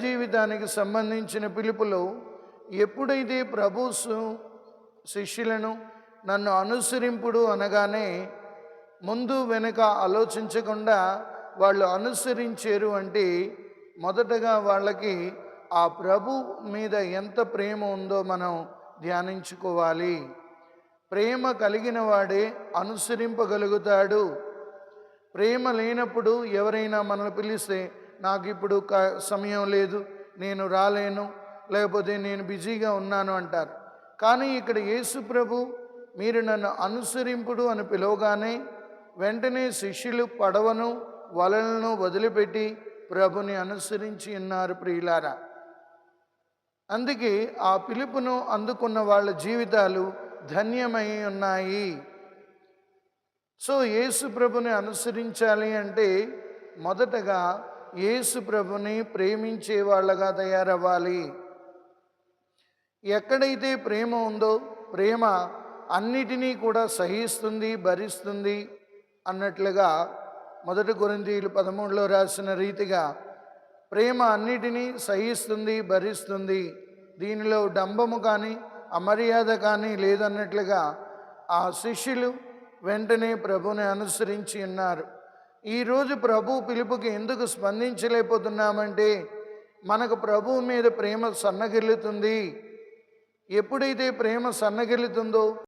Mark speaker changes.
Speaker 1: జీవితానికి సంబంధించిన పిలుపులో ఎప్పుడైతే శిష్యులను నన్ను అనుసరింపుడు అనగానే ముందు వెనుక ఆలోచించకుండా వాళ్ళు అనుసరించారు అంటే మొదటగా వాళ్ళకి ఆ ప్రభు మీద ఎంత ప్రేమ ఉందో మనం ధ్యానించుకోవాలి. ప్రేమ కలిగిన వాడే అనుసరింపగలుగుతాడు. ప్రేమ లేనప్పుడు ఎవరైనా మనల్ని పిలిస్తే నాకు ఇప్పుడు సమయం లేదు, నేను రాలేను, లేకపోతే నేను బిజీగా ఉన్నాను అంటారు. కానీ ఇక్కడ యేసు ప్రభు మీరు నన్ను అనుసరింపుడు అని పిలవగానే వెంటనే శిష్యులు పడవను వలలను వదిలిపెట్టి ప్రభుని అనుసరించి ఉన్నారు ప్రియులారా. అందుకే ఆ పిలుపును అందుకున్న వాళ్ళ జీవితాలు ధన్యమై ఉన్నాయి. సో యేసు ప్రభుని అనుసరించాలి అంటే మొదటగా యేసు ప్రభుని ప్రేమించే వాళ్ళగా తయారవ్వాలి. ఎక్కడైతే ప్రేమ ఉందో ప్రేమ అన్నిటినీ కూడా సహిస్తుంది, భరిస్తుంది అన్నట్లుగా 1 కొరింథీయులు 13లో రాసిన రీతిగా ప్రేమ అన్నిటినీ సహిస్తుంది, భరిస్తుంది. దీనిలో డంబము కానీ అమర్యాద కానీ లేదన్నట్లుగా ఆ శిష్యులు వెంటనే ప్రభుని అనుసరించి ఉన్నారు. ఈరోజు ప్రభు పిలుపుకి ఎందుకు స్పందించలేకపోతున్నామంటే మనకు ప్రభు మీద ప్రేమ సన్నగిల్లుతుంది. ఎప్పుడైతే ప్రేమ సన్నగిల్లుతుందో